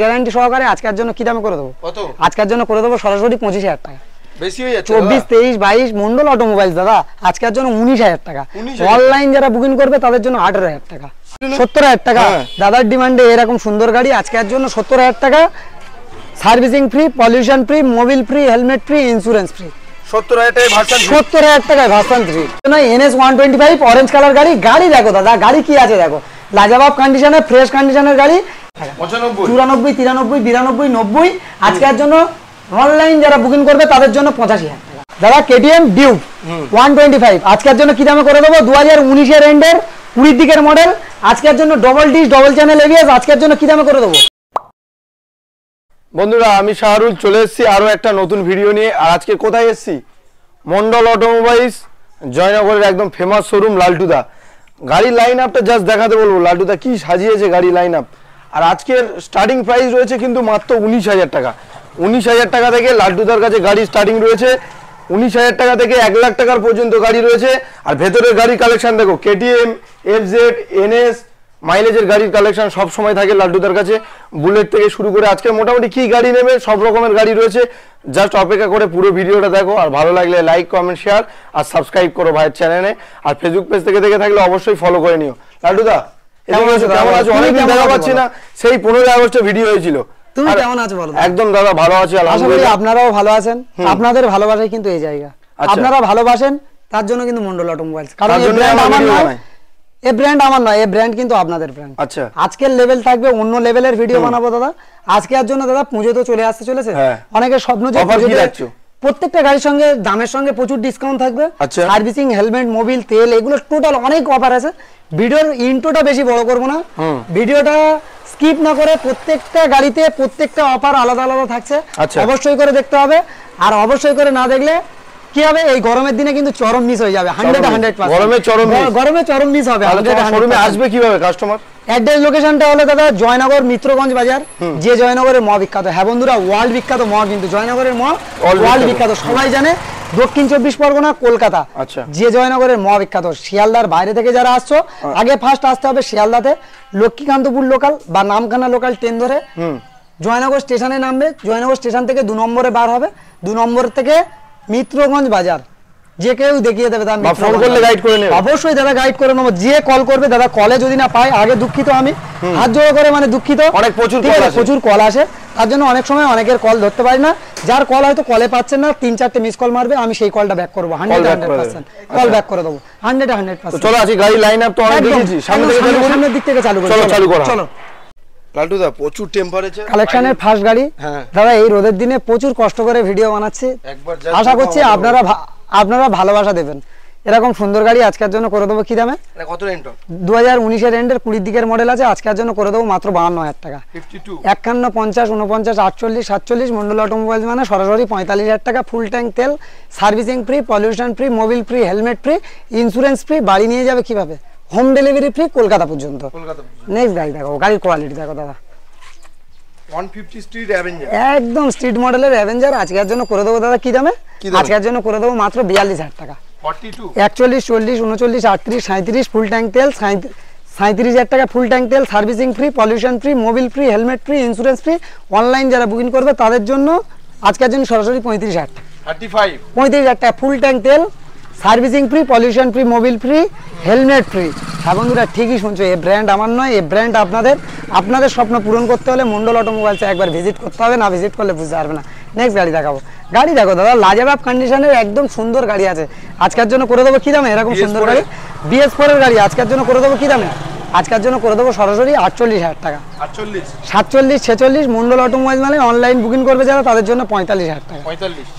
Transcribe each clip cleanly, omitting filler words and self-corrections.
Guarantee সহকারে আজকের জন্য কি দামে করে দেবো? আজকের জন্য করে দেবো সরাসরি 25,000 টাকা। বেশি হয়ে যাচ্ছে 24, 23, 22 মন্ডল অটোমোবাইলস দাদা আজকের জন্য 19,000 টাকা। অনলাইন যারা বুকিং করবে তাদের জন্য 18,000 টাকা। 70,000 টাকা দাদার ডিমান্ডে এরকম সুন্দর গাড়ি আজকের জন্য 70,000 টাকা। Servicing free, pollution free, mobil free, helmet free, insurance free. 70,000 টাকায় ভার্সন 3 NS 125 অরেঞ্জ কালার গাড়ি। গাড়ি দেখো দাদা, গাড়ি কি আছে দেখো, লাজবাব কন্ডিশনে, ফ্রেশ কন্ডিশনের গাড়ি। 94, 93, 92, 90 আজকের জন্য অনলাইন যারা বুকিং করবে তাদের জন্য 85,000 টাকা। দাদা KTM ডিউক 125 আজকের জন্য কি দামে করে দেবো? 2019 এর এন্ডের 20 দিকের মডেল আজকের জন্য double disc double channel ABS আজকের জন্য কি দামে করে দেবো? বন্ধুরা আমি শাহরুল চলে এসেছি আরো একটা নতুন ভিডিও নিয়ে। আর আজকে কোথায় এসেছি? মন্ডল অটোমোবাইলস জয়নগরের একদম ফেমাস শোরুম লালটুদা। গাড়ির লাইন আপটা জাস্ট দেখাতে বলবো লালটুদা কি সাজিয়েছে গাড়ি লাইন আপ। আর আজকের স্টার্টিং প্রাইস রয়েছে কিন্তু মাত্র 19,000 টাকা। 19,000 টাকা থেকে লালটুদার কাছে গাড়ি স্টার্টিং রয়েছে। 19,000 টাকা থেকে 1 লাখ টাকার পর্যন্ত গাড়ি রয়েছে। আর ভেতরের গাড়ির কালেকশন দেখো, KTM, FZ, NS মাইলেজের গাড়ির কালেকশন সব সময় থাকে লাড্ডুদার কাছে। বুলেট থেকে শুরু করে আজকে মোটামুটি কি গাড়ি নেবে সব রকমের গাড়ি রয়েছে। জাস্ট অপেক্ষা করে পুরো ভিডিওটা দেখো। আর ভালো লাগলে লাইক, কমেন্ট, শেয়ার আর সাবস্ক্রাইব করো ভাইয়ের চ্যানেলে। আর ফেসবুক পেজ থেকে দেখে থাকলে অবশ্যই ফলো করে নিও। লাড্ডুদা কেমন আছো? অনেকদিন দেখা পাচ্ছি না, সেই 15 আগস্টে ভিডিও হয়েছিল। তুমি কেমন আছো বলো? একদম দাদা ভালো আছি আলহামদুলিল্লাহ। আপনারাও ভালো আছেন, আপনাদের ভালোবাসাই কিন্তু এই জায়গা। আপনারা ভালোবাসেন তার জন্য কিন্তু মন্ডল অটোমোবাইলস, কারণ এই ব্র্যান্ড আমার নয়, এই ব্র্যান্ড আমার নয়, এই ব্র্যান্ড কিন্তু আপনাদের ব্র্যান্ড। আচ্ছা আজকের লেভেল থাকবে, অন্য লেভেলের ভিডিও বানাবো দাদা। আজকের জন্য দাদা পুজো তো চলে আসতে চলেছে, অনেকের স্বপ্ন যে প্রত্যেকটা গাড়ির সঙ্গে দামের সঙ্গে প্রচুর ডিসকাউন্ট থাকবে। সার্ভিসিং, হেলমেট, মোবিল, তেল এগুলো টোটাল অনেক অফার আছে। ভিডিওর ইন্ট্রোটা বেশি বড় করবো না, ভিডিওটা স্কিপ না করে প্রত্যেকটা গাড়িতে প্রত্যেকটা অফার আলাদা আলাদা থাকছে, অবশ্যই করে দেখতে হবে। আর অবশ্যই করে না দেখলে কি হবে, এই গরমের দিনে কিন্তু চরম মিস হয়ে যাবে। 100% গরমে চরম মিস হবে। শোরুমে আসবে কিভাবে কাস্টমার? অ্যাড্রেস লোকেশনটা হলো দাদা জয়নগর মিত্রগঞ্জ বাজার, যে জয়নগরের মহ বিখ্যাত। হ্যাঁ বন্ধুরা, ওয়ার্ল্ড বিখ্যাত মহ, কিন্তু জয়নগরের মহ ওয়ার্ল্ড বিখ্যাত, সবাই জানে। দক্ষিণ 24 পরগনা কলকাতা, যে জয়নগরের মহ বিখ্যাত। শিয়ালদার বাইরে থেকে যারা আসছো আগে ফার্স্ট আসতে হবে শিয়ালদাতে, লক্ষ্মীকান্তপুর লোকাল বা নামখানা লোকাল ট্রেন ধরে জয়নগর স্টেশনে নামবে। জয়নগর স্টেশন থেকে 2 নম্বরে বার হবে, 2 নম্বর থেকে মিত্রগঞ্জ বাজার যে কেউ দেখিয়ে দেবে। অবশ্যই দাদা গাইড করে নেবো। যে কল করবে দাদা, কলে যদি না পাই আগে দুঃখিত, আমি হাত জোড়ো করে মানে দুঃখিত, অনেক প্রচুর কল আসে, তার জন্য অনেক সময় অনেকের কল ধরতে পারি না। যার কল হয়তো কলে পাচ্ছেন না, 3-4টে মিস কল মারবে, আমি সেই কলটা ব্যাক করবো। 100% কল ব্যাক করে দেবো, 100%। চলো আজকে গাড়ি লাইন আপ তো অনেক দেখেছি, সামনের দিক থেকে চালু করো। চলো লালটুদা, প্রচুর টেম্পারেচার, কালেকশনের ফার্স্ট গাড়ি দাদা। এই রোদের দিনে প্রচুর কষ্ট করে ভিডিও বানাচ্ছি, আশা করছি আপনারা ভালোবাসা দেবেন। এরকম সুন্দর গাড়ি আজকের জন্য করে দেবো কি দামে? কত রেন্ট? 2019 এর এন্ডের 20 দিকের মডেল আছে, আজকের জন্য করে দেবো মাত্র 52,000 টাকা। 51, 50, 49, 48, 47 মন্ডল অটোমোবাইলস মানে সরাসরি 45,000 টাকা। ফুল ট্যাঙ্ক তেল, servicing free, pollution free, mobil free, helmet free, insurance free. বাড়ি নিয়ে যাবে কিভাবে, হোম ডেলিভারি ফ্রি কলকাতা পর্যন্ত। নেক্সট গাড়ি দেখো, গাড়ির কোয়ালিটি দেখো দাদা, 150 স্ট্রিট অ্যাভেঞ্জার, একদম স্ট্রিট মডেলের অ্যাভেঞ্জার। আজকের জন্য করে দেবো দাদা কি দামে? আজকের জন্য করে দেবো মাত্র 42,000 টাকা। 42, 41, 40, 39, 38, 37 ফুল ট্যাঙ্ক তেল, 37,000 টাকা ফুল ট্যাঙ্ক তেল, servicing free, pollution free, mobil free, helmet free, insurance free. Online যারা বুকিং করবে তাদের জন্য আজকের জন্য সরাসরি 35,000 টাকা। 35,000 টাকা ফুল ট্যাঙ্ক তেল, servicing free, pollution free, mobil free, helmet free. হ্যাঁ বন্ধুরা ঠিকই শুনছো, এই ব্র্যান্ড আমার নয়, এই ব্র্যান্ড আপনাদের স্বপ্ন পূরণ করতে হলে মন্ডল অটোমোবাইলসে একবার ভিজিট করতে হবে, না ভিজিট করলে বুঝতে পারবে না। নেক্সট গাড়ি দেখাবো। গাড়ি দেখো দাদা, লাজবাব কন্ডিশনের একদম সুন্দর গাড়ি আছে, আজকের জন্য করে দেবো কি দামে? এরকম সুন্দর গাড়ি BS4 এর গাড়ি আজকের জন্য করে দেবো কি দামে? আজকের জন্য করে দেবো সরাসরি 48,000 টাকা। 47, 46 মন্ডল অটোমোবাইল মানে অনলাইন বুকিং করবে যারা তাদের জন্য 45,000 টাকা।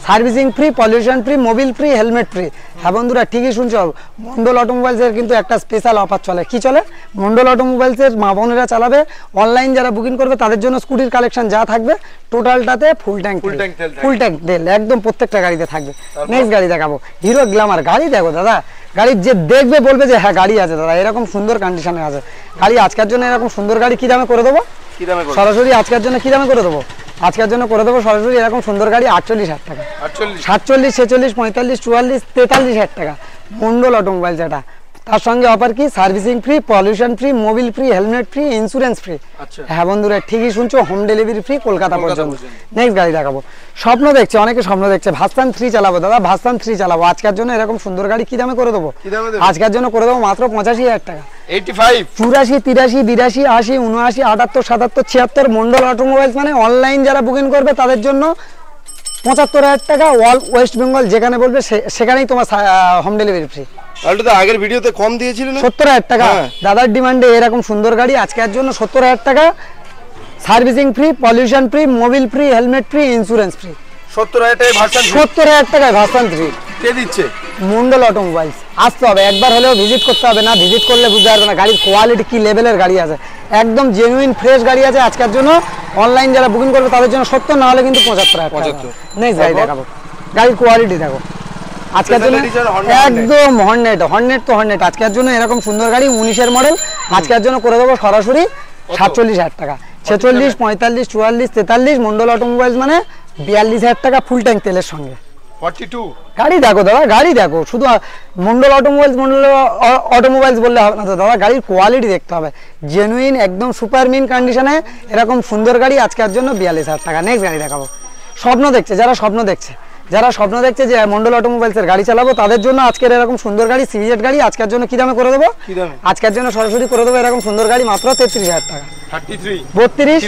Servicing free, pollution free, mobil free, helmet free. হ্যাঁ বন্ধুরা ঠিকই শুনছো, মন্ডল অটোমোবাইলসের কিন্তু একটা স্পেশাল অফার চলে। কি চলে? মন্ডল অটোমোবাইলসের মা বোনেরা চালাবে, অনলাইন যারা বুকিং করবে তাদের জন্য স্কুটির কালেকশন যা থাকবে টোটালটাতে ফুল ট্যাঙ্ক তেল একদম প্রত্যেকটা গাড়িতে থাকবে। নেক্সট গাড়ি দেখাবো, হিরো গ্ল্যামার। গাড়ি দেখো দাদা, গাড়ি যে দেখবে বলবে যে হ্যাঁ গাড়ি আছে দাদা, এরকম সুন্দর কন্ডিশনে আছে গাড়ি। আজকের জন্য এরকম সুন্দর গাড়ি কি দামে করে দেবো? সরাসরি আজকের জন্য কি দামে করে দেবো? আজকের জন্য করে দেবো সরাসরি এরকম সুন্দর গাড়ি 48,000 টাকা। 47, 46, 45, 44, 43,000 টাকা। মন্ডল অটোমোবাইলস এটা তার সঙ্গে অফার কি servicing free, pollution free, mobil free, helmet free, insurance free. আচ্ছা। হ্যাঁ বন্ধুরা ঠিকই শুনছো, হোম ডেলিভারি ফ্রি কলকাতা পর্যন্ত। নেক্সট গাড়ি দেখাবো, স্বপ্ন দেখছে, অনেকে স্বপ্ন দেখছে ভার্সন 3 চালাবো দাদা, ভার্সন 3 চালাবো। আজকের জন্য এরকম সুন্দর গাড়ি কি দামে করে দেবো? আজকের জন্য করে দেবো মাত্র 85,000 টাকা। 85, 84, 83, 82, 80, 79, 78, 77, 76 মন্ডল অটোমোবাইলস মানে অনলাইন যারা বুকিং করবে তাদের জন্য 75,000 টাকা। অল ওয়েস্ট বেঙ্গল যেখানে বলবে সেখানেই তোমার হোম ডেলিভারি ফ্রি। লালটুদা আগের ভিডিওতে কম দিয়েছিলেন 70,000 টাকা। দাদার ডিমান্ডে এরকম সুন্দর গাড়ি আজকের জন্য 70,000 টাকা। Servicing free, pollution free, mobil free, helmet free, insurance free. 70,000 টাকায় ভার্সন 70,000 টাকায় ভার্সন 3 কে দিচ্ছে? মন্ডল অটোমোবাইলস। আসতে হবে, একবার হলেও ভিজিট করতে হবে, না ভিজিট করলে বুঝতে পারবে না গাড়ির কোয়ালিটি কি লেভেলের গাড়ি আছে। একদম জেনুইন ফ্রেশ গাড়ি আছে আজকের জন্য। অনলাইন যারা বুকিং করবে তাদের জন্য 70, না হলে কিন্তু 75,000 টাকা। নেক্সট গাড়ি দেখাবো, গাড়ির কোয়ালিটি দেখো আজকের জন্য একদম হর্নেট। তো হর্নেট আজকের জন্য এরকম সুন্দর গাড়ি 19-এর মডেল আজকের জন্য করে দেবো সরাসরি 47,000 টাকা। 46, 45, 44, 43 মন্ডল অটোমোবাইলস মানে 42,000 টাকা ফুল ট্যাঙ্ক তেলের সঙ্গে। 42 গাড়ি দেখো দাদা, গাড়ি দেখো, শুধু মন্ডল অটোমোবাইলস বললে হবে না তো দাদা, গাড়ির কোয়ালিটি দেখতে হবে। জেনুইন একদম সুপার মিন কন্ডিশনে এরকম সুন্দর গাড়ি আজকের জন্য 42,000 টাকা। নেক্সট গাড়ি দেখাবো, স্বপ্ন দেখছে যারা স্বপ্ন দেখছে যে মন্ডল অটোমোবাইলসের গাড়ি চালাবো তাদের জন্য আজকের এরকম সুন্দর গাড়ি সিভিজেড গাড়ি আজকের জন্য কি দামে করে দেবো? আজকের জন্য সরাসরি করে দেবো এরকম সুন্দর গাড়ি মাত্র 33,000 টাকা। 33, 32,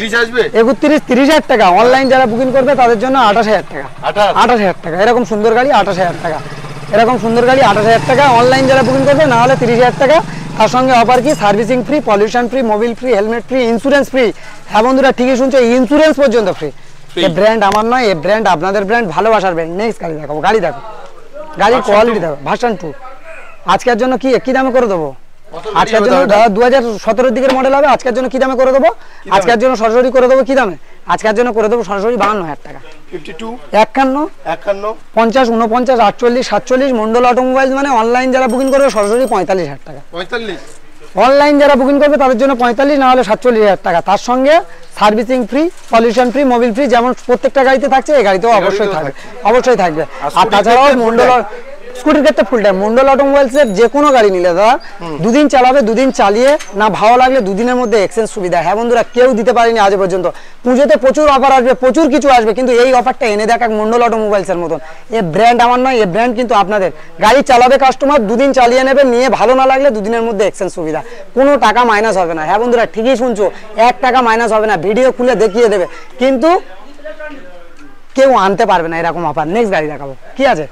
31, 30,000 টাকা। অনলাইন যারা বুকিং করবে তাদের জন্য 28,000 টাকা। 28,000 টাকা এরকম সুন্দর গাড়ি 28,000 টাকা। এরকম সুন্দর গাড়ি 28,000 টাকা। অনলাইন যারা বুকিং করবে, না হলে 30,000 টাকা। তার সঙ্গে অফার কি servicing free, pollution free, mobil free, helmet free, insurance free. হ্যাঁ বন্ধুরা ঠিকই শুনছো, ইন্স্যুরেন্স পর্যন্ত ফ্রি। এই ব্র্যান্ড আমার নয়, এই ব্র্যান্ড আপনাদের ব্র্যান্ড, ভালোবাসার ব্র্যান্ড। নেক্সট গাড়ি দেখাবো, গাড়ি দেখো, গাড়ির কোয়ালিটি দেখো, ভার্সন 2 আজকের জন্য কি দামে করে দেবো? আজকের জন্য 2017 দিকের মডেল হবে। আজকের জন্য কি দামে করে দেবো? আজকের জন্য সরাসরি করে দেবো কি দামে? আজকের জন্য করে দেবো সরাসরি 52,000 টাকা। 52, 51, 50, 49, 48, 47 মন্ডল অটোমোবাইলস মানে অনলাইন যারা বুকিং করবে সরাসরি 45,000 টাকা। 45, অনলাইন যারা বুকিং করবে তাদের জন্য 45, না হলে 47,000 টাকা। তার সঙ্গে servicing free, pollution free, mobil free যেমন প্রত্যেকটা গাড়িতে থাকছে এই গাড়িতেও অবশ্যই থাকবে। আর তাছাড়াও মন্ডল স্কুটির ক্ষেত্রে ফুল টাইম মন্ডল অটোমোবাইলসের যে কোনো গাড়ি নিলে দাদা 2 দিন চালাবে, 2 দিন চালিয়ে না ভালো লাগলে 2 দিনের মধ্যে এক্সচেঞ্জ সুবিধা। হ্যাঁ বন্ধুরা কেউ দিতে পারেনি আজ পর্যন্ত। পুজোতে প্রচুর অফার আসবে, প্রচুর কিছু আসবে, কিন্তু এই অফারটা এনে দেখ মন্ডল অটোমোবাইলসের মতন। এই ব্র্যান্ড আমার নয়, এই ব্র্যান্ড কিন্তু আপনাদের। গাড়ি চালাবে কাস্টমার, 2 দিন চালিয়ে নেবে, নিয়ে ভালো না লাগলে 2 দিনের মধ্যে এক্সচেঞ্জ সুবিধা, কোনো টাকা মাইনাস হবে না। হ্যাঁ বন্ধুরা ঠিকই শুনছো, 1 টাকা মাইনাস হবে না, ভিডিও খুলে দেখিয়ে দেবে, কিন্তু কেউ আনতে পারবে না এরকম অফার। নেক্সট গাড়ি দেখাবো, কি আছে?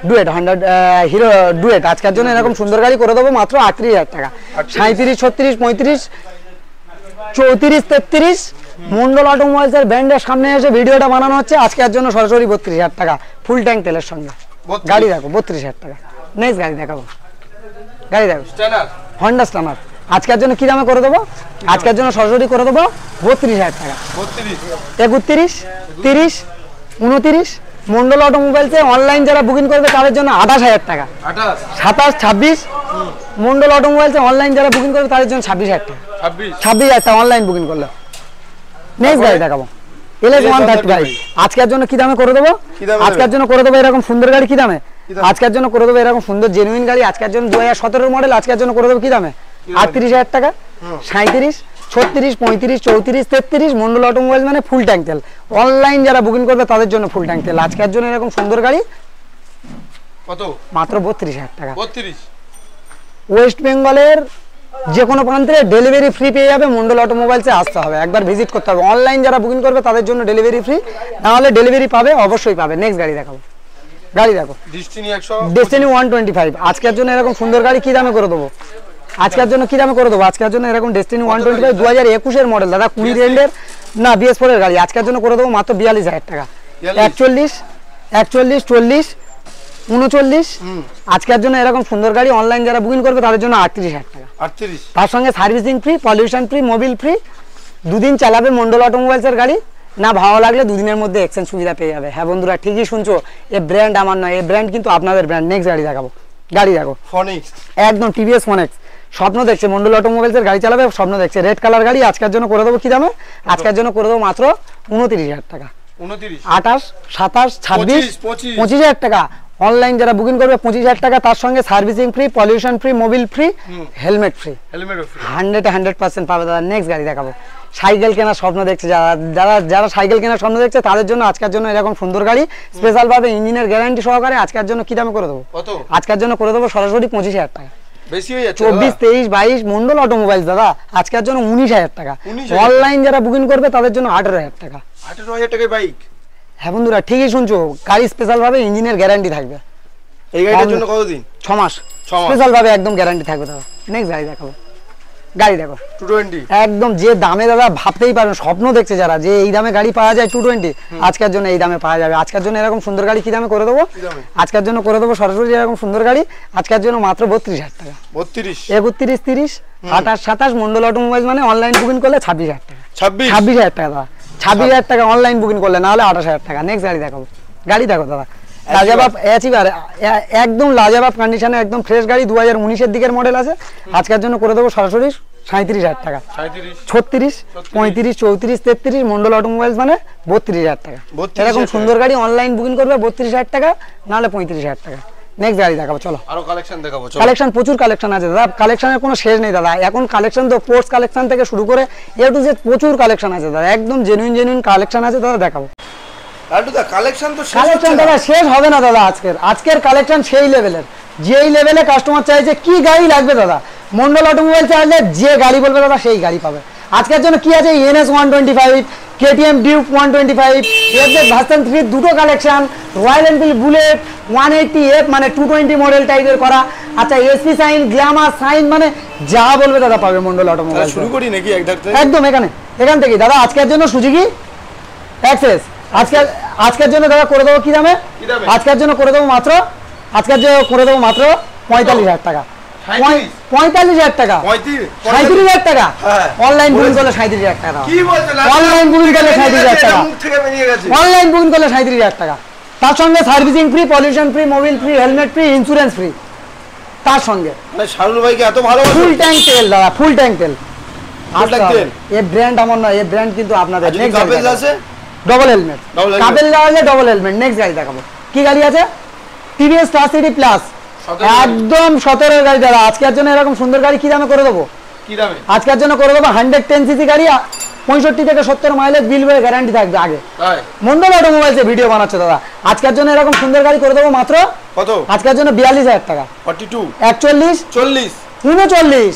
ডুয়েট হন্ডা হিরো ডুয়েট আজকের জন্য এরকম সুন্দর গাড়ি করে দেবো মাত্র 38,000 টাকা। 37, 36, 35, 34, 33 মন্ডল অটোমোবাইলসের ব্র্যান্ডের সামনে এসে ভিডিওটা বানানো হচ্ছে আজকের জন্য সরাসরি 32,000 টাকা ফুল ট্যাঙ্ক তেলের সঙ্গে। গাড়ি দেখো 32,000 টাকা। নেক্সট গাড়ি দেখাবো, গাড়ি দেখো হন্ডা স্টানার আজকের জন্য কি দামে করে দেবো? আজকের জন্য সরাসরি করে দেবো 32,000 টাকা। 31, 30, 29 মন্ডল অটোমোবাইলসে অনলাইন যারা বুকিং করবে তাদের জন্য 28,000 টাকা। 27, 26 মন্ডল অটোমোবাইলসে অনলাইন যারা বুকিং করবে তাদের জন্য 26,000 টাকা। 26,000 টাকা অনলাইন বুকিং করলে। নেক্সট গাড়ি দেখাবো LS 130 গাড়ি আজকের জন্য কি দামে করে দেবো? আজকের জন্য করে দেবো এরকম সুন্দর গাড়ি কি দামে? আজকের জন্য করে দেবো এরকম সুন্দর জেনুইন গাড়ি আজকের জন্য 2017 মডেল আজকের জন্য করে দেবো কি দামে? 38,000 টাকা। 37, 36, 35, 34, 33 মন্ডল অটোমোবাইল মানে ফুল ট্যাঙ্ক তেল। অনলাইন যারা বুকিং করবে তাদের জন্য ফুল ট্যাঙ্ক তেল আজকের জন্য এরকম সুন্দর গাড়ি কত? মাত্র 32,000 টাকা। 32 ওয়েস্ট বেঙ্গলের যে কোনো প্রান্তে ডেলিভারি ফ্রি পেয়ে যাবে। মন্ডল অটোমোবাইলসে আসতে হবে, একবার ভিজিট করতে হবে। অনলাইন যারা বুকিং করবে তাদের জন্য ডেলিভারি ফ্রি, না হলে ডেলিভারি পাবে, অবশ্যই পাবে। নেক্সট গাড়ি দেখাবো, গাড়ি দেখো ডেস্টিনি 125 আজকের জন্য এরকম সুন্দর গাড়ি কি দামে করে দেবো? আজকের জন্য কি দামে করে দেবো? আজকের জন্য এরকম ডেস্টিনি 125 2021 এর মডেল দাদা, 20 রেন্ডের না BS4 এর গাড়ি আজকের জন্য করে দেবো মাত্র 42,000 টাকা। 41, 41, 40, 39 আজকের জন্য এরকম সুন্দর গাড়ি অনলাইন যারা বুকিং করবে তাদের জন্য 38,000 টাকা। 38 তার সঙ্গে servicing free, pollution free, mobil free, 2 দিন চালাবে মন্ডল অটোমোবাইলসের গাড়ি, না ভালো লাগলে 2 দিনের মধ্যে এক্সচেঞ্জ সুবিধা পেয়ে যাবে। হ্যাঁ বন্ধুরা ঠিকই শুনছো, এই ব্র্যান্ড আমার নয়, এই ব্র্যান্ড কিন্তু আপনাদের ব্র্যান্ড। নেক্সট গাড়ি দেখাবো, গাড়ি দেখো ফনিক্স একদম TVS ফনিক্স স্বপ্ন দেখছে মন্ডল অটোমোবাইলসের গাড়ি চালাবে, স্বপ্ন দেখছে রেড কালার গাড়ি আজকের জন্য করে দেবো কি দামে? আজকের জন্য করে দেবো মাত্র 29,000 টাকা। 29, 28, 27, 26, 25,000 টাকা অনলাইন যারা বুকিং করবে 25,000 টাকা, তার সঙ্গে servicing free, pollution free, mobil free, helmet free. 100% পাবে দাদা। নেক্সট গাড়ি দেখাবো। সাইকেল কেনার স্বপ্ন দেখছে যারা সাইকেল কেনার স্বপ্ন দেখছে তাদের জন্য আজকের জন্য এরকম সুন্দর গাড়ি স্পেশাল ভাবে ইঞ্জিনের গ্যারান্টি সহকারে আজকের জন্য কি দামে করে দেবো? আজকের জন্য করে দেবো সরাসরি 25,000 টাকা। বেশি হয়ে যাচ্ছে 24, 23, 22 মন্ডল অটোমোবাইলস দাদা আজকের জন্য 19,000 টাকা। অনলাইন যারা বুকিং করবে তাদের জন্য 18,000 টাকা। 18,000 টাকায় বাইক? হ্যাঁ বন্ধুরা ঠিকই শুনছো, গাড়ি স্পেশাল ভাবে ইঞ্জিনের গ্যারান্টি থাকবে। এই গাড়িটার জন্য কতদিন? 6 মাস স্পেশাল ভাবে একদম গ্যারান্টি থাকবে দাদা। নেক্সট গাড়ি দেখাবো। গাড়ি দেখো 220 একদম যে দামে দাদা ভাবতেই পারেন, স্বপ্ন দেখছে যারা যে এই দামে গাড়ি পাওয়া যায় 220, আজকের জন্য এই দামে পাওয়া যাবে। আজকের জন্য এরকম সুন্দর গাড়ি কি দামে করে দেবো? আজকের জন্য করে দেবো সরাসরি এরকম সুন্দর গাড়ি আজকের জন্য মাত্র 32,000 টাকা। 32, 31, 30, 28, 27 মন্ডল অটোমোবাইলস মানে অনলাইন বুকিং করলে 26,000 টাকা। 26,000 টাকা দাদা। 26,000 টাকা অনলাইন বুকিং করলে, না হলে 28,000 টাকা। নেক্সট গাড়ি দেখাবো। গাড়ি দেখো দাদা লাজবাব অ্যাচিভার, একদম লাজবাব কন্ডিশনে একদম ফ্রেশ গাড়ি, 2019 এর দিকের মডেল আছে। আজকের জন্য করে দেবো সরাসরি 37,000 টাকা। 36, 35, 34, 33 মন্ডল অটোমোবাইলস মানে 32,000 টাকা। এরকম সুন্দর গাড়ি অনলাইন বুকিং করবে 32,000 টাকা, না হলে 35,000 টাকা। নেক্সট গাড়ি দেখাবো। চলো আরো কালেকশন দেখাবো। কালেকশন প্রচুর কালেকশন আছে দাদা, কালেকশনের কোনো শেষ নেই দাদা। এখন কালেকশন তো স্পোর্টস কালেকশন থেকে শুরু করে এ টু জেড প্রচুর কালেকশন আছে দাদা, একদম জেনুইন কালেকশন আছে দাদা। দেখাবো কালেকশন তো কালেকশন দাদা শেষ হবে না দাদা। আজকের কালেকশন সেই লেভেলের, যেই লেভেলে কাস্টমার চাইছে কি গাড়ি লাগবে দাদা, মন্ডল অটোমোবাইল চাইলে যে গাড়ি বলবে দাদা সেই গাড়ি পাবে। আজকের জন্য কি আছে, NS 125, KTM Duke 125, FZ version 3 দুটো collection, royal Enfield bullet 180F মানে 220 মডেল টাইপের করা। আচ্ছা SP সাইন, গ্ল্যামার সাইন মানে যা বলবে দাদা পাবে মন্ডল অটোমোবাইল। শুরু করি নাকি একদম এখান থেকে দাদা। আজকের জন্য সুজুকি অ্যাক্সেস আজকের জন্য দাদা করে দেবো কি দামে? আজকের জন্য করে দেবো মাত্র 45,000 টাকা। 45,000 টাকা, 37,000 টাকা অনলাইন বুকিং করলে 37,000 টাকা। অনলাইন বুকিং করলে 37,000 টাকা। অনলাইন বুকিং করলে 37,000 টাকা। তার সঙ্গে servicing free, pollution free, mobil free, helmet free, insurance free. তার সঙ্গে শারুল ভাইকে এত ভালো ফুল ট্যাঙ্ক তেল দাদা, ফুল ট্যাঙ্ক তেল। এই ব্র্যান্ড আমার নয়, এই ব্র্যান্ড কিন্তু আপনাদের। ডবল হেলমেট, কাপেল দেওয়া আছে ডবল হেলমেট। নেক্সট গাড়ি দেখাবো। কি গাড়ি আছে? TVS Star City Plus, একদম 17 গাড়ি দাদা। আজকের জন্য এরকম সুন্দর গাড়ি কি দামে করে দেবো? আজকের জন্য করে দেবো 110cc গাড়ি, 65 থেকে 70 মাইলেজ বিল বয়ে গ্যারান্টি থাকবে। আগে মন্ডল অটোমোবাইলসে ভিডিও বানাচ্ছে দাদা। আজকের জন্য এরকম সুন্দর গাড়ি করে দেবো মাত্র কত? আজকের জন্য 42,000 টাকা। 42, 41, 40, 39,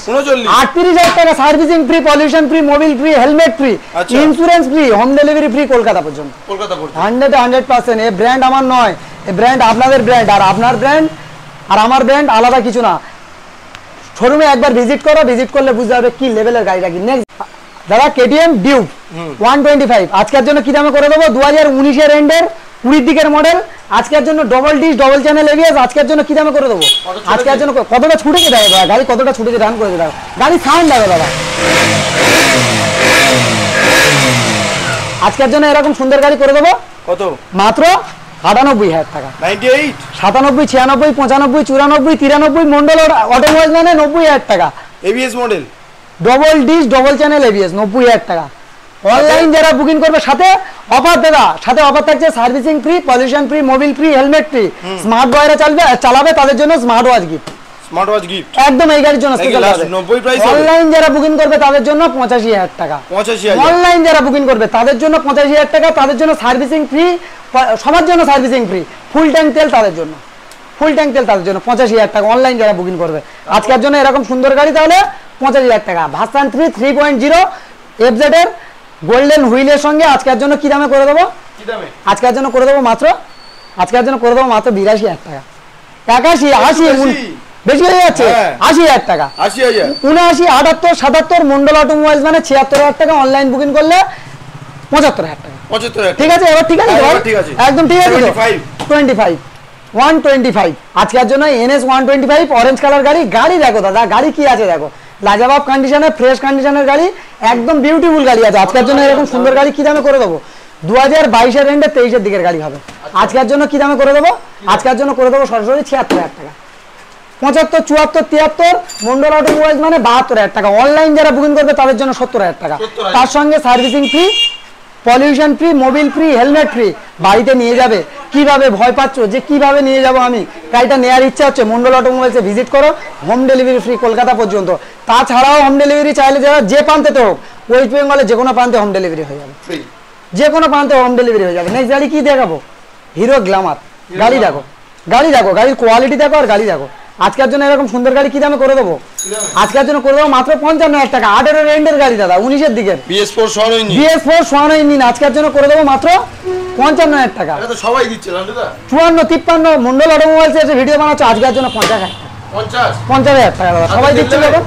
38,000 টাকা। Servicing free, pollution free, mobil free, helmet free, insurance free, home delivery free Kolkata পর্যন্ত। 100% এই ব্র্যান্ড আমার নয়, এই ব্র্যান্ড আপনাদের ব্র্যান্ড। আর আপনার ব্র্যান্ড আর আমার ব্র্যান্ড আলাদা কিছু না। শোরুমে একবার ভিজিট করো, ভিজিট করলে বুঝতে পারবে কি লেভেলের গাড়িটা কি। নেক্সট দাদা KTM ডিউক 125 আজকের জন্য কি দামে করে দেবো? 2019 এর এন্ডের 20 দিকের মডেল। আজকের জন্য double dish, double channel ABS। আজকের জন্য কি দামে করে দেবো? আজকের জন্য কতটা ছুটেছে দেখো দাদা, গাড়ি কতটা ছুটেছে, রান করেছে দেখো, গাড়ি সাউন্ড দেখো দাদা। আজকের জন্য এরকম সুন্দর গাড়ি করে দেবো কত? মাত্র 98,000 টাকা। 98, 97, 96, 95, 94, 93 মন্ডল অটোমোবাইল মানে 90,000 টাকা। ABS model, double dish, double channel ABS 90,000 টাকা। অনলাইন যারা বুকিং করবে সাথে অফার দাদা, সাথে অফার থাকছে servicing free, pollution free, mobil free, helmet free. Smart ওয়্যারে চালাবে তাদের জন্য স্মার্ট ওয়াচ গিফট। একদম এই গাড়ির জন্য স্পেশাল। অনলাইন যারা বুকিং করবে তাদের জন্য 85,000 টাকা। অনলাইন যারা বুকিং করবে তাদের জন্য 85,000 টাকা। তাদের জন্য সার্ভিসিং ফ্রি, সবার জন্য সার্ভিসিং ফ্রি, ফুল ট্যাঙ্ক তেল তাদের জন্য, 85,000 টাকা অনলাইন যারা বুকিং করবে। আজকের জন্য এরকম সুন্দর গাড়ি তাহলে 85,000 টাকা। ভার্সন 3 3.0 FZ এর গোল্ডেন হুইলের সঙ্গে আজকের জন্য কি দামে করে দেবো? আজকের জন্য করে দেবো মাত্র 82,000 টাকা। 81, 80 বেশি হয়ে যাচ্ছে, 80,000 টাকা। 79, 78, 77 মন্ডল অটোমোবাইলস মানে 76,000 টাকা। অনলাইন বুকিং করলে 75,000 টাকা। ঠিক আছে, এবার ঠিক আছে একদম ঠিক আছে। 125 আজকের জন্য NS 125 অরেঞ্জ কালার গাড়ি দেখো দাদা, গাড়ি কি আছে দেখো, লাজবাব কন্ডিশনে, ফ্রেশ কন্ডিশনের গাড়ি, একদম বিউটিফুল গাড়ি আছে। আজকের জন্য এরকম সুন্দর গাড়ি কি দামে করে দেবো? 2022 এর এন্ডে 23 এর দিকের গাড়ি হবে। আজকের জন্য কি দামে করে দেবো? আজকের জন্য করে দেবো সরাসরি 76,000 টাকা। 75, 74, 73 মন্ডল অটোমোবাইলস মানে 72,000 টাকা। অনলাইন যারা বুকিং করবে তাদের জন্য 70,000 টাকা। তার সঙ্গে servicing free, pollution free, mobil free, helmet free, বাড়িতে নিয়ে যাবে। কিভাবে ভয় পাচ্ছ যে কিভাবে নিয়ে যাব আমি, গাড়িটা নেওয়ার ইচ্ছা হচ্ছে, মন্ডল অটোমোবাইলসে ভিজিট করো, হোম ডেলিভারি ফ্রি কলকাতা পর্যন্ত। তাছাড়াও হোম ডেলিভারি চাইলে যারা যে প্রান্তে হোক, ওয়েস্ট বেঙ্গলে যে কোনো প্রান্তে হোম ডেলিভারি হয়ে যাবে, যে কোনো প্রান্তে হোম ডেলিভারি হয়ে যাবে। নেক্সট গাড়ি কি দেখাবো? Hero Glamour. গাড়ি দেখো, গাড়ি দেখো, গাড়ির কোয়ালিটি দেখো আর গাড়ি দেখো। আজকের জন্য এরকম সুন্দর গাড়ি কি দামে করে দেবো? আজকের জন্য করে দেবো মাত্র 55,000 টাকা। 18 এন্ডের গাড়ি দাদা, 19-এর দিকের BS4 সোয়ানো ইঞ্জিন। আজকের জন্য করে দেবো মাত্র 55,000 টাকা। এটা তো সবাই দিচ্ছে লালটুদা। 54-53 মন্ডল অটোমোবাইলস এসে ভিডিও বানাচ্ছ, আজকের জন্য 50,000 টাকা। 50,000 টাকা দাদা, সবাই দিচ্ছে দেখো।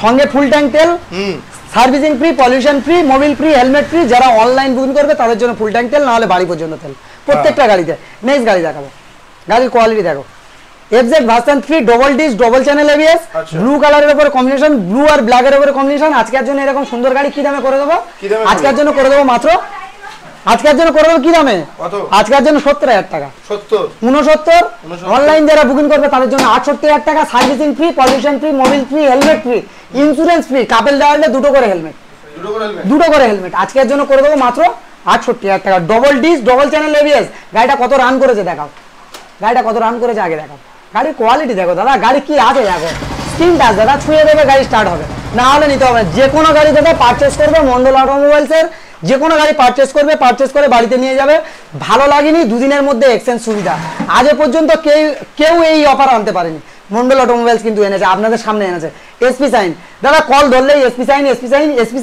সঙ্গে ফুল ট্যাঙ্ক তেল, servicing free, pollution free, mobil free, helmet free. যারা অনলাইন বুকিং করবে তাদের জন্য ফুল ট্যাঙ্ক তেল, না হলে বাড়ি পর্যন্ত তেল প্রত্যেকটা গাড়িতে। নেক্সট গাড়ি দেখাবো, গাড়ির কোয়ালিটি দেখো। FZ version 3 double disc double channel ABS, blue কালারের উপরে কম্বিনেশন, ব্লু আর ব্ল্যাক এর উপরে কম্বিনেশন। আজকের জন্য এরকম সুন্দর গাড়ি কি দামে করে দেবো? আজকের জন্য করে দেবো মাত্র, আজকের জন্য করে দেবো কি দামে? আজকের জন্য 70,000 টাকা। 69। অনলাইন যারা বুকিং করবে তাদের জন্য 68,000 টাকা। Servicing free, pollution free, mobil free, helmet free, insurance free, couple দেওয়ালে দুটো করে হেলমেট। আজকের জন্য করে দেবো মাত্র 68,000 টাকা। Double disc double channel ABS. গাড়িটা কত রান করেছে দেখাও, গাড়িটা কত রান করেছে আগে দেখাও। গাড়ির কোয়ালিটি দেখো দাদা, গাড়ি কি আছে দেখো। স্ক্রিন টাচ দাদা, ছুঁয়ে দেবে গাড়ি স্টার্ট হবে, না হলে নিতে হবে। যে কোনো গাড়ি দাদা পারচেস করবে মন্ডল অটোমোবাইলসের, যে কোনো গাড়ি পারচেস করবে, পারচেস করে বাড়িতে নিয়ে যাবে। ভালো লাগেনি, দুদিনের মধ্যে এক্সচেঞ্জ সুবিধা। আজ পর্যন্ত কেউ এই অফার আনতে পারেনি, মন্ডল অটোমোবাইলস কিন্তু এনেছে, আপনাদের সামনে এনেছে। এসপি সাইন দাদা, কল ধরলেই এসপি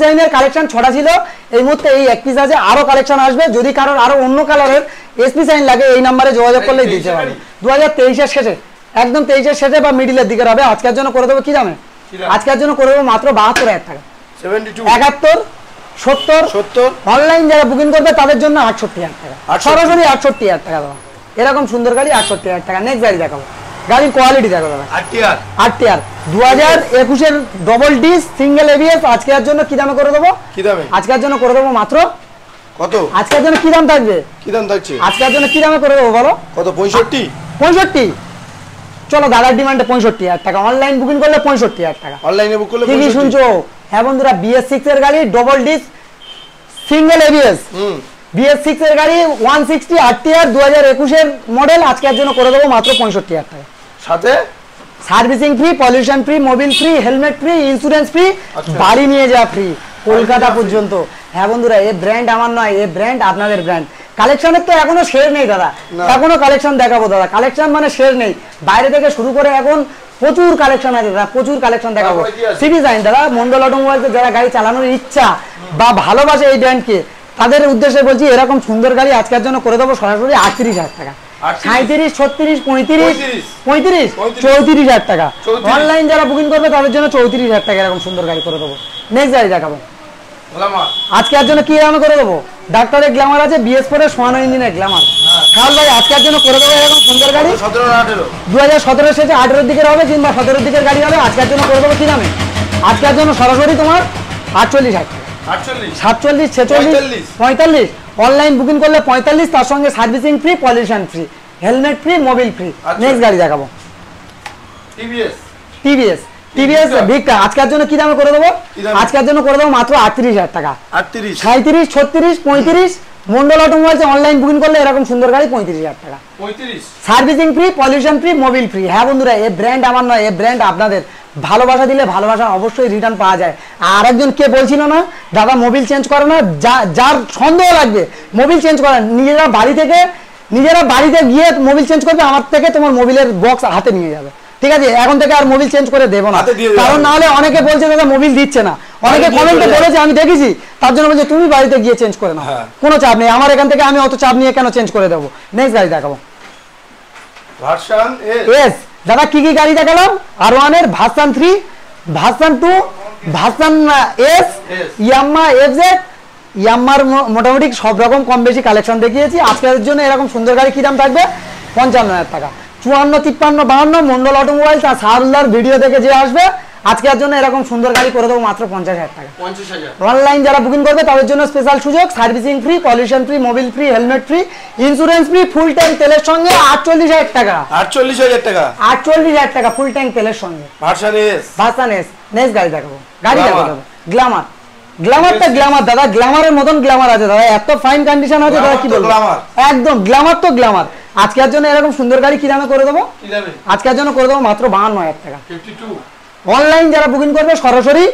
সাইনের কালেকশন ছড়া ছিল, এই মুহূর্তে এই এক পিস আছে, আরো কালেকশন আসবে। যদি কারোর আরো অন্য কালারের এসপি সাইন লাগে, এই নাম্বারে যোগাযোগ করলেই দিতে পারবে। 2023-এর শেষে, একদম 23-এর শেষে বা মিডিলের দিকে হবে। আজকের জন্য করে দেবো কি দামে? আজকের জন্য করে দেবো মাত্র 72,000 টাকা। 71, 70। অনলাইন যারা বুকিং করবে তাদের জন্য 68,000 টাকা, সরাসরি 68,000 টাকা দাদা। এরকম সুন্দর গাড়ি 68,000 টাকা। নেক্সট গাড়ি দেখাবো, গাড়ির কোয়ালিটি দেখো দাদা। আরটিআর 2021-এর ডবল ডিস্ক সিঙ্গেল এবিএস। আজকের জন্য কি দামে করে দেবো? আজকের জন্য করে দেবো মাত্র কত? আজকের জন্য কি দাম থাকবে? আজকের জন্য কি দামে করে দেবো বলো? কত? 65। চলো দাদার ডিমান্ডে 65,000 টাকা। অনলাইন বুকিং করলে 65,000 টাকা। অনলাইনে বুক করলে ঠিকই শুনছো হ্যাঁ বন্ধুরা। BS6 এর গাড়ি double disk single ABS, BS6 এর গাড়ি 160 আরটিআর 2021-এর মডেল। আজকের জন্য করে দেবো মাত্র 65,000 টাকা। সাথে servicing free, pollution free, mobil free, helmet free, insurance free, বাড়ি নিয়ে যাওয়া ফ্রি কলকাতা পর্যন্ত। হ্যাঁ বন্ধুরা, এই ব্র্যান্ড আমার নয়, এই ব্র্যান্ড আপনাদের ব্র্যান্ড। কালেকশনের তো এখনো শেষ নেই দাদা, এখনো কালেকশন দেখাবো দাদা। কালেকশন মানে শেষ নেই, বাইরে থেকে শুরু করে এখন প্রচুর কালেকশন আছে দাদা, প্রচুর কালেকশন দেখাবো। সিটি সাইন দাদা, মন্ডল অটোমোবাইলসে যারা গাড়ি চালানোর ইচ্ছা বা ভালোবাসে এই ব্র্যান্ডকে, তাদের উদ্দেশ্যে বলছি এরকম সুন্দর গাড়ি আজকের জন্য করে দেবো সরাসরি 38,000 টাকা। 37, 36, 35, 34,000 টাকা। অনলাইন যারা বুকিং করবে তাদের জন্য 34,000 টাকা এরকম সুন্দর গাড়ি করে দেবো। নেক্সট গাড়ি দেখাবো, আজকের জন্য কি দামে করে দেবো? ডাক্তারের গ্ল্যামার আছে, BS4-এর সোয়ানো ইঞ্জিনের গ্ল্যামার। তাহলে ভাই আজকের জন্য করে দেবো এরকম সুন্দর গাড়ি। 2017 শেষে 18-এর দিকের হবে কিংবা 17-এর দিকের গাড়ি হবে। আজকের জন্য করে দেবো কি দামে? আজকের জন্য সরাসরি তোমার 48,000 টাকা। 47, 46, 45। অনলাইন বুকিং করলে 45, তার সঙ্গে servicing free, pollution free, helmet free, mobil free. Next গাড়ি দেখাবো, টিভিএস ভিক্টর। আজকের জন্য কি দামে করে দেবো? আজকের জন্য করে দেবো মাত্র 38,000 টাকা। 37, 36, 35। মন্ডল অটোমোবাইলসে অনলাইন বুকিং করলে এরকম সুন্দর গাড়ি 35,000 টাকা। Servicing free, pollution free, mobil free. হ্যাঁ বন্ধুরা, এই ব্র্যান্ড আমার নয়, এই ব্র্যান্ড আপনাদের। ভালোবাসা দিলে ভালোবাসা অবশ্যই রিটার্ন পাওয়া যায়। আর একজন কে বলছিল না দাদা মোবিল চেঞ্জ করে না, যার সন্দেহ লাগবে মোবিল চেঞ্জ করে, নিজেরা বাড়িতে গিয়ে মোবিল চেঞ্জ করবে, আমার থেকে তোমার মোবিলের বক্স হাতে নিয়ে যাবে। ঠিক আছে, এখন থেকে আর মোবিল চেঞ্জ করে দেবো না, কারণ না হলে অনেকে বলছে দাদা মোবিল দিচ্ছে না, অনেকে কমেন্টে বলেছে, আমি দেখেছি, তার জন্য বলছে তুমি বাড়িতে গিয়ে চেঞ্জ করে নাও, কোনো চাপ নেই, আমার এখান থেকে আমি অত চাপ নিয়ে কেন চেঞ্জ করে দেবো। নেক্সট গাড়ি দেখাবো, ভার্সন এস। দাদা কি কি গাড়ি দেখালাম? R1 এর version 3, version 2, version S, ইয়াম্মা FZ, Yanmar মোটামুটি সব রকম কম বেশি কালেকশন দেখিয়েছি। আজকের জন্য এরকম সুন্দর গাড়ি কি দাম থাকবে? 55,000 টাকা। 54, 53, 52 মন্ডল অটোমোবাইলস আর সারুল্লার ভিডিও দেখে যে আসবে, আজকের জন্য এরকম সুন্দর গাড়ি করে দেবো মাত্র 50,000 টাকা। অনলাইন যারা বুকিং করবে তাদের জন্য স্পেশাল সুযোগ, servicing free, pollution free, mobil free, helmet free, insurance free, full tank তেলের সঙ্গে 48,000 টাকা। 48,000 টাকা ফুল ট্যাঙ্ক তেলের সঙ্গে। Version S. নেক্সট গাড়ি দেখাবো, গাড়ি দেখাবো গ্ল্যামার। গ্ল্যামারটা গ্ল্যামার দাদা, গ্ল্যামারের মতন গ্ল্যামার আছে দাদা, এত ফাইন কন্ডিশন আছে দাদা কি বলবো, একদম গ্ল্যামার তো গ্ল্যামার। আজকের জন্য এরকম সুন্দর গাড়ি কি দামে করে দেবো, আজকের জন্য করে দেবো মাত্র 52,000 টাকা। অনলাইন যারা বুকিং করবে সরাসরি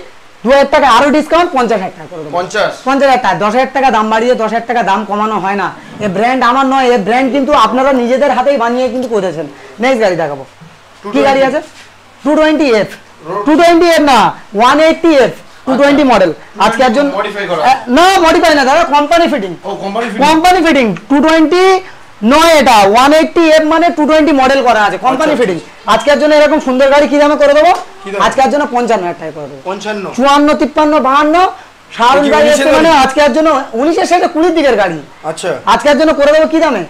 2,000 টাকা আরো ডিসকাউন্ট 50,000 টাকা করে দেবো। 50,000 টাকা, 10,000 টাকা দাম বাড়িয়ে 10,000 টাকা দাম কমানো হয় না। এ ব্র্যান্ড আমার নয়, এ ব্র্যান্ড কিন্তু আপনারা নিজেদের হাতেই বানিয়ে কিন্তু করেছেন। নেক্সট গাড়ি দেখাবো, কি গাড়ি আছে, 220F, 220F না 180F 220 মডেল। আজকের জন্য না মডিফাই না দাদা, কোম্পানি ফিটিং, কোম্পানি ফিটিং 220 নয়, এটা 180F মানে 220 মডেল করা আছে, কোম্পানি ফিটিং। আজকের জন্য এরকম সুন্দর গাড়ি কি দামে করে দেবো, আজকের জন্য 55,000 টাকা করে দেবো। 54, 53, 52 সাউন্ড গাড়ি আছে মানে আজকের জন্য 19-এর সাথে 20 দিকের গাড়ি। আচ্ছা, আজকের জন্য করে দেবো কি দামে,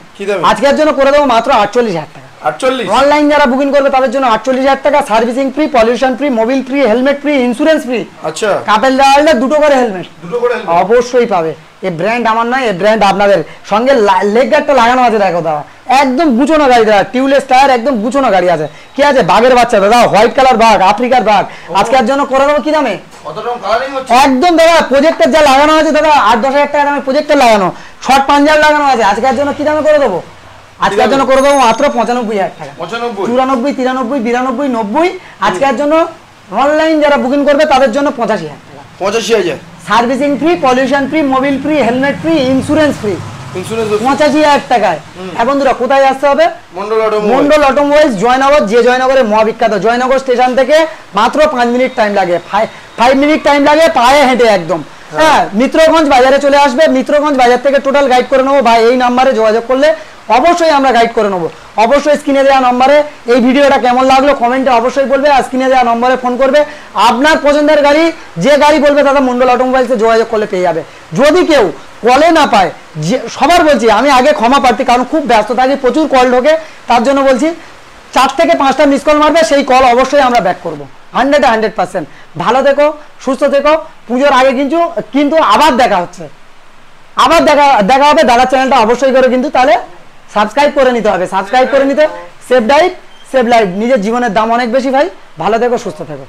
আজকের জন্য করে দেবো মাত্র 48,000 টাকা। 48, অনলাইন যারা বুকিং করবে তাদের জন্য 48,000 টাকা, servicing free, pollution free, mobil free, helmet free, insurance free. আচ্ছা, কাপেল দাঁড়ালে দুটো করে হেলমেট অবশ্যই পাবে। এই ব্র্যান্ড আমার নয়, এই ব্র্যান্ড আপনাদের। সঙ্গে লেগ গার্ডটা লাগানো আছে দেখো দাদা, একদম গুছানো গাড়ি দাদা, টিউবলেস টায়ার, একদম গুছানো গাড়ি আছে। কি আছে, বাঘের বাচ্চা দাদা, হোয়াইট কালার বাঘ, আফ্রিকার বাঘ। আজকের জন্য করে দেবো কি দামে, একদম দাদা প্রজেক্টর যা লাগানো আছে দাদা 8-10,000 টাকা দামে প্রজেক্টর লাগানো, শর্ট পাঞ্জাব লাগানো আছে। আজকের জন্য কি দামে করে দেবো, আজকের জন্য করে দেবো মাত্র 95,000 টাকা। 94, 93, 92, 90। আজকের জন্য অনলাইন যারা বুকিং করবে তাদের জন্য 85,000 টাকা। 85,000, servicing free, pollution free, mobil free, helmet free, insurance free, 85,000 টাকায়। বন্ধুরা কোথায় আসতে হবে, মন্ডল অটোমোবাইলস, জয়নগর। যে জয়নগরের মহাবিখ্যাত, জয়নগর স্টেশন থেকে মাত্র 5 মিনিট টাইম লাগে, 5 মিনিট টাইম লাগে পায়ে হেঁটে একদম। হ্যাঁ, মিত্রগঞ্জ বাজারে চলে আসবে, মিত্রগঞ্জ বাজার থেকে টোটাল গাইড করে নেবো ভাই। এই নাম্বারে যোগাযোগ করলে অবশ্যই আমরা গাইড করে নেবো। অবশ্যই স্ক্রিনে দেওয়া নম্বরে এই ভিডিওটা কেমন লাগলো কমেন্টে অবশ্যই বলবে, আর স্ক্রিনে দেওয়া নম্বরে ফোন করবে। আপনার পছন্দের গাড়ি যে গাড়ি বলবে দাদা মন্ডল অটোমোবাইলসে যোগাযোগ করলে পেয়ে যাবে। যদি কেউ কলে না পায়, সবার বলছি আমি আগে ক্ষমা প্রার্থী, কারণ খুব ব্যস্ত থাকি, প্রচুর কল ঢোকে, তার জন্য বলছি 4 থেকে 5টা মিস কল মারবে, সেই কল অবশ্যই আমরা ব্যাক করবো 100%। ভালো থেকো, সুস্থ থেকো। পুজোর আগে কিন্তু আবার দেখা হচ্ছে, আবার দেখা হবে। দাদার চ্যানেলটা অবশ্যই করে কিন্তু তাহলে সাবস্ক্রাইব করে নিতে হবে, সাবস্ক্রাইব করে নিতে। সেভ ড্রাইভ সেভ লাইফ, নিজের জীবনের দাম অনেক বেশি ভাই। ভালো থেকো, সুস্থ থেকো।